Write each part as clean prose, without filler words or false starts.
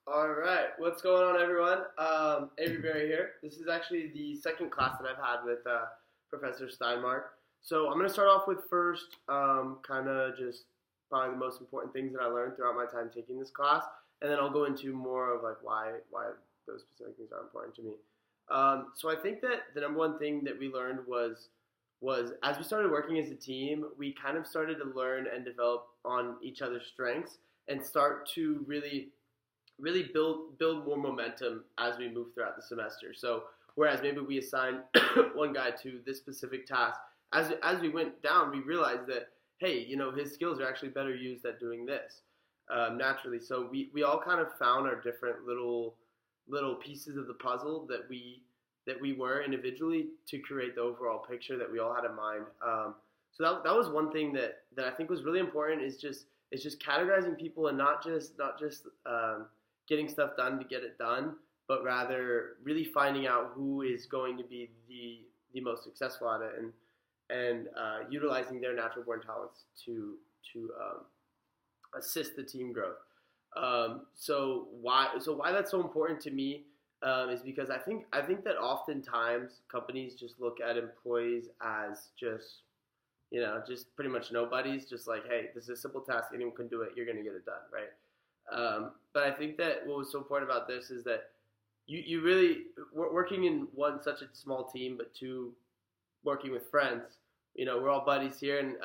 All right, what's going on, everyone? Avery Berry here. This is actually the second class that I've had with Professor Steinmark. So I'm going to start off with first, kind of just probably the most important things that I learned throughout my time taking this class, and then I'll go into more of like why those specific things are important to me. So I think that the number one thing that we learned was as we started working as a team, we kind of started to learn and develop on each other's strengths and start to really build more momentum as we move throughout the semester. So whereas maybe we assigned one guy to this specific task, as we went down, we realized that hey, his skills are actually better used at doing this naturally. So we all kind of found our different little pieces of the puzzle that we were individually to create the overall picture that we all had in mind. So that was one thing that I think was really important is just categorizing people and not just getting stuff done to get it done, but rather really finding out who is going to be the most successful at it and utilizing their natural born talents to assist the team growth. So why that's so important to me is because I think that oftentimes companies just look at employees as just pretty much nobodies, just like, hey, this is a simple task, anyone can do it, you're going to get it done, right? But I think that what was so important about this is that you really working in one such a small team, but two working with friends. We're all buddies here, and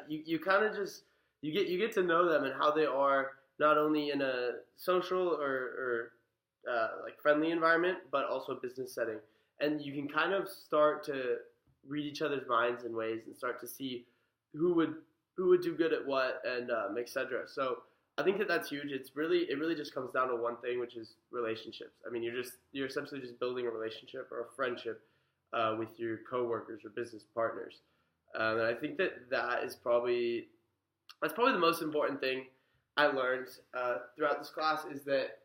you kind of just you get to know them and how they are not only in a social or like friendly environment, but also a business setting, and you can kind of start to read each other's minds in ways and start to see who would do good at what and etc. So I think that that's huge. It really just comes down to one thing, which is relationships. I mean, you're essentially just building a relationship or a friendship with your coworkers or business partners. And I think that is probably the most important thing I learned throughout this class is that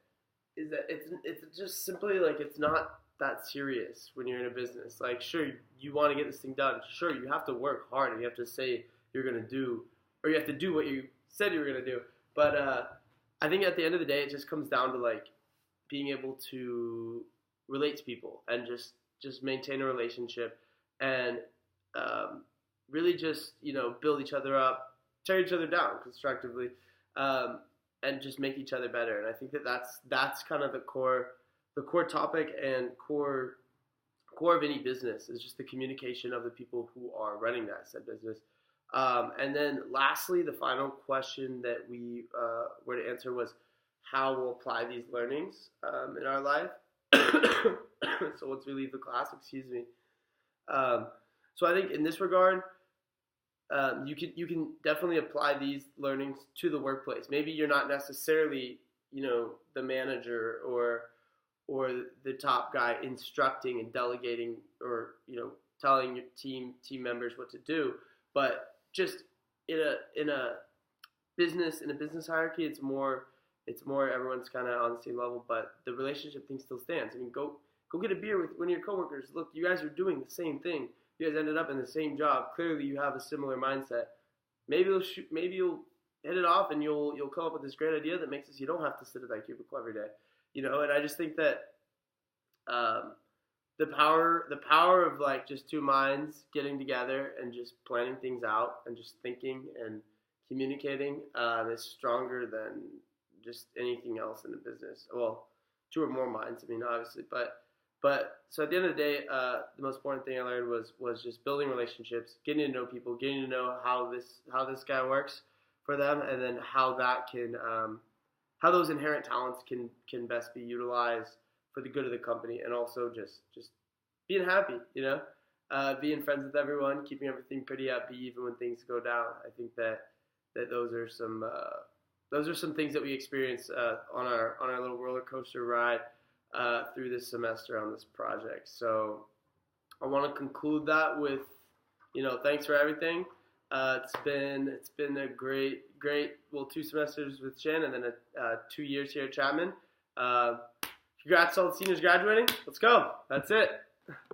it's just simply like it's not that serious when you're in a business. Like, sure, you want to get this thing done. Sure, you have to work hard and you have to say you're going to do, or you have to do what you said you were going to do. But I think at the end of the day, it just comes down to like being able to relate to people and just maintain a relationship and really just build each other up, tear each other down constructively, and just make each other better. And I think that's kind of the core topic and core of any business is just the communication of the people who are running that said business. And then lastly, the final question that we were to answer was how we'll apply these learnings in our life. So once we leave the class, excuse me. So I think in this regard, you can definitely apply these learnings to the workplace. Maybe you're not necessarily the manager or the top guy instructing and delegating or telling your team members what to do, but just in a business hierarchy, it's more everyone's kind of on the same level, but the relationship thing still stands. I mean, go get a beer with one of your coworkers. Look, you guys are doing the same thing. You guys ended up in the same job. Clearly, you have a similar mindset. Maybe you'll hit it off, and you'll come up with this great idea that makes it so you don't have to sit at that cubicle every day. And I just think that the power of like just two minds getting together and just planning things out and just thinking and communicating is stronger than just anything else in the business. Well, two or more minds, I mean, obviously, but so at the end of the day, the most important thing I learned was just building relationships, getting to know people, getting to know how this guy works for them, and then how that can how those inherent talents can best be utilized for the good of the company, and also just being happy, being friends with everyone, keeping everything pretty upbeat even when things go down. I think that those are some things that we experience on our little roller coaster ride through this semester on this project. So I want to conclude that with thanks for everything. It's been a great 2 semesters with Shan and then 2 years here at Chapman. Congrats to all the seniors graduating. Let's go. That's it.